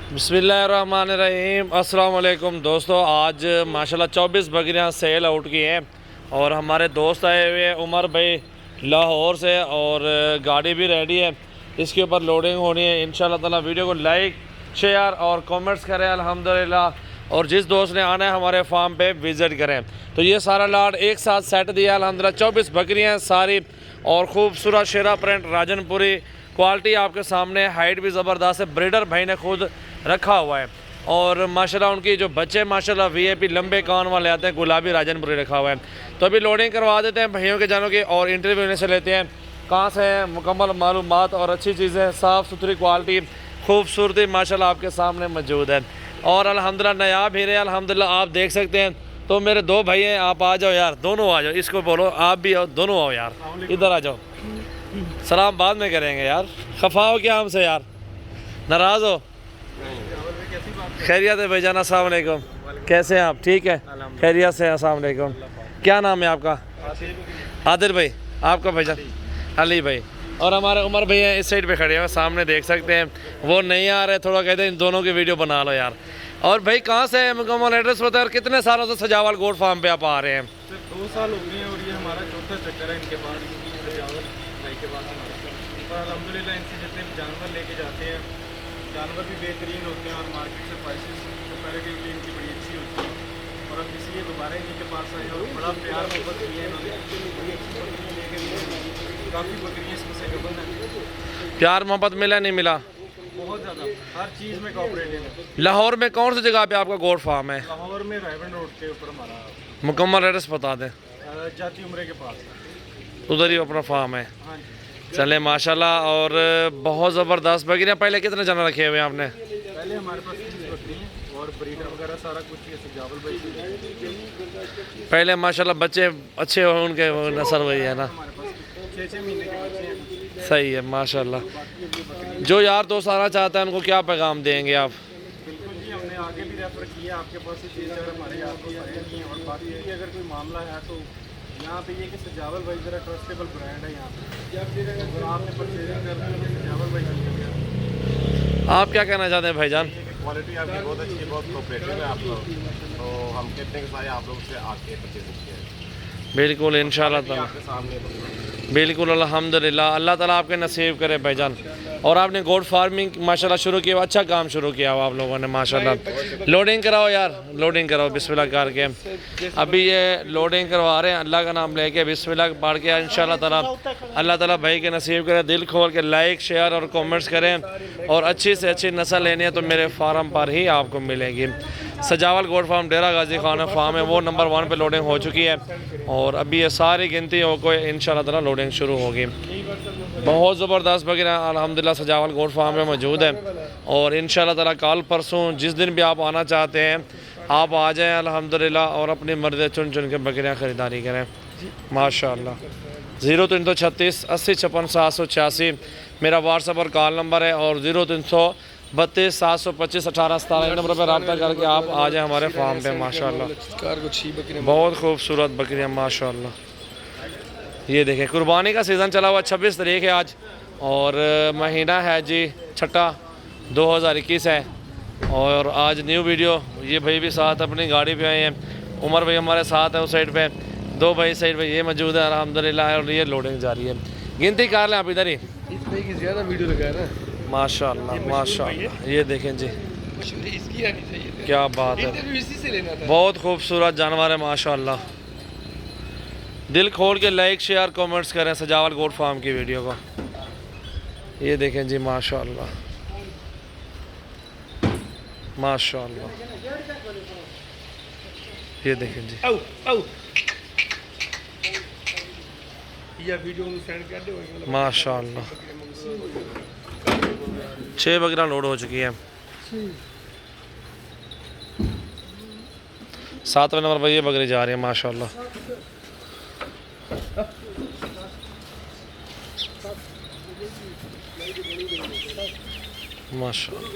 बिस्मिल्लाहिर्रहमानिर्रहीम। अस्सलाम वालेकुम दोस्तों, आज माशाल्लाह 24 बकरियां सेल आउट की हैं और हमारे दोस्त आए हुए हैं उमर भाई लाहौर से और गाड़ी भी रेडी है, इसके ऊपर लोडिंग होनी है इंशाल्लाह ताला। वीडियो को लाइक शेयर और कमेंट्स करें अल्हम्दुलिल्लाह, और जिस दोस्त ने आना है हमारे फार्म पे विज़िट करें। तो ये सारा लाट एक साथ सेट दिया अल्हम्दुलिल्लाह। 24 बकरियाँ सारी और खूबसूरत शेरा प्रिंट राजनपुरी क्वालिटी आपके सामने, हाइट भी ज़बरदस्त है, ब्रीडर भाई ने खुद रखा हुआ है। और माशाल्लाह उनकी जो बच्चे माशाल्लाह वीआईपी लंबे कान वाले आते हैं, गुलाबी राजनपुरी रखा हुआ है। तो अभी लोडिंग करवा देते हैं भैयों के जानों की और इंटरव्यू इन्हें से लेते हैं कहाँ से है, मुकम्मल मालूमात और अच्छी चीज़ें, साफ़ सुथरी क्वालिटी, खूबसूरती माशाल्लाह आपके सामने मौजूद है। और अल्हम्दुलिल्लाह नायाब हीरे अल्हम्दुलिल्लाह आप देख सकते हैं। तो मेरे दो भाई हैं, आप आ जाओ यार, दोनों आ जाओ, इसको बोलो आप भी आओ, दोनों आओ यार, इधर आ जाओ। सलाम बाद में करेंगे यार, खफा हो क्या हमसे यार, नाराज़ हो? खैरियत है भाईजान, अस्सलाम वालेकुम, कैसे हैं आप? ठीक है, खैरियत से, अस्सलाम वालेकुम। क्या नाम है आपका? आदिल भाई। आपका भाईजान? अली भाई। और हमारे उमर भाई हैं इस साइड पे खड़े हैं, सामने देख सकते हैं, वो नहीं आ रहे, थोड़ा कहते हैं इन दोनों की वीडियो बना लो यार। और भाई कहाँ से है, मुकम्मल एड्रेस पता है, और कितने सालों से सजावल गोट फार्म पे आप आ रहे हैं? सर 2 साल हो गए हैं और ये हमारा चौथा चक्कर है इनके पास, सजावल भाई के पास हमारा। और अल्हम्दुलिल्लाह इनसे जितने भी जानवर लेके जाते हैं, जानवर भी बेहतरीन होते हैं और मार्केट से प्राइसेस कंपैरेटिवली इनकी बड़ी अच्छी होती है। और अब इसलिए दोबारा इन्हीं के पास आए और बड़ा प्यार मोहब्बत की है इन्होंने, बड़ी अच्छी बकरियाँ लेके काफ़ी बकरियाँ इसमें से गबन है। प्यार मोहब्बत मिला नहीं मिला? बहुत ज़्यादा, हर चीज़ में कोऑपरेटिव है। लाहौर में कौन सी जगह पे आपका गोट फार्म है? लाहौर में रायवन रोड के ऊपर हमारा मुकम्मल एड्रेस बता दें। जाती उम्रे के पास। उधर ही अपना फार्म है। हाँ जी, चले माशाल्लाह, और बहुत ज़बरदस्त बकरियाँ। पहले कितने जना रखे हुए हैं आपने? पहले हमारे पास 30 बकरी हैं और ब्रीडर वगैरह सारा कुछ ये सजावल भाई से पहले माशाल्लाह बच्चे अच्छे हो उनके, नस्ल वही है ना? हमारे पास 6-6 महीने के बच्चे हैं। सही है माशाल्लाह। जो यार दोस्त आना चाहता है उनको क्या पैगाम देंगे आप? बिल्कुल जी, हमने आगे भी रेफर किया, आपके पास से 6-4 हमारे यार दोस्त आए हैं। और बाकी भी अगर कोई मामला है तो यहाँ पे ये कि सजावल भाई ज़रा ट्रस्टेबल ब्रांड है यहाँ पे। अगर आपने परचेजिंग करना है तो सजावल भाई से आप क्या कहना चाहते हैं भाईजान? क्वालिटी आपकी बहुत अच्छी है, बहुत कोऑपरेटिव है आप लोग, तो हम कहते हैं कि सारे आप लोग से आके परचेजिंग किया बिल्कुल इंशाल्लाह ताला, आपके सामने। बिल्कुल अल्हम्दुलिल्लाह, अल्लाह ताला आपके नसीब करे भाईजान। और आपने गोट फार्मिंग माशाल्लाह शुरू किया, अच्छा काम शुरू किया हुआ आप लोगों ने माशाल्लाह। लोडिंग कराओ यार, लोडिंग कराओ बिस्मिल्लाह करके। अभी ये लोडिंग करवा रहे हैं, अल्लाह का नाम लेके बिस्मिल्लाह पढ़ के इंशाल्लाह ताला। अल्लाह ताला भाई के नसीब करे, दिल खोल के लाइक शेयर और कमेंट्स करें। और अच्छी से अच्छी नस्ल लेनी है तो मेरे फार्म पर ही आपको मिलेगी। सजावल गोट फार्म डेरा गाजी खाना फार्म है, वो नंबर 1 पे लोडिंग हो चुकी है और अभी ये सारी गिनती हो को इंशाल्लाह ताला लोडिंग शुरू होगी। बहुत ज़बरदस्त बकरियाँ अल्हम्दुलिल्लाह सजावल गोट फार्म में मौजूद है। और इंशाल्लाह ताला कल परसों जिस दिन भी आप आना चाहते हैं आप आ जाएं अल्हम्दुलिल्लाह, और अपनी मर्ज़ी चुन चुन के बकरियाँ ख़रीदारी करें माशाल्लाह। 0336 80 56 786 मेरा व्हाट्सएप और कॉल नंबर है, और 0332 725 18 17 नंबर पर रब्ता करके आप आ जाएँ हमारे फार्म पे माशाल्लाह। बहुत खूबसूरत बकरियाँ माशाल्लाह। ये देखें, कुर्बानी का सीज़न चला हुआ, 26 तारीख है आज और महीना है जी 6 2021 है। और आज न्यू वीडियो, ये भाई भी साथ अपनी गाड़ी पे आए हैं, उमर भाई हमारे साथ है उस साइड पे, दो भाई साइड पे ये मौजूद है अल्हम्दुलिल्लाह। और ये लोडिंग जारी है, गिनती कर लें आप इधर ही। ज़्यादा वीडियो लगा है ना माशाल्लाह माशाल्लाह, ये देखें जी इसकी आनी चाहिए, क्या बात है, इसी से लेना था। बहुत खूबसूरत जानवर है माशाल्लाह। दिल खोल के लाइक शेयर कमेंट्स करें सजावल गोट फार्म की वीडियो को। ये देखें जी माशाल्लाह माशाल्लाह, ये देखें जी या वीडियो सेंड कर दो माशाल्लाह। 6 बकरियाँ लोड हो चुकी हैं। 7वें नंबर पर ये बकरी जा रही है माशाल्लाह। माशाल्लाह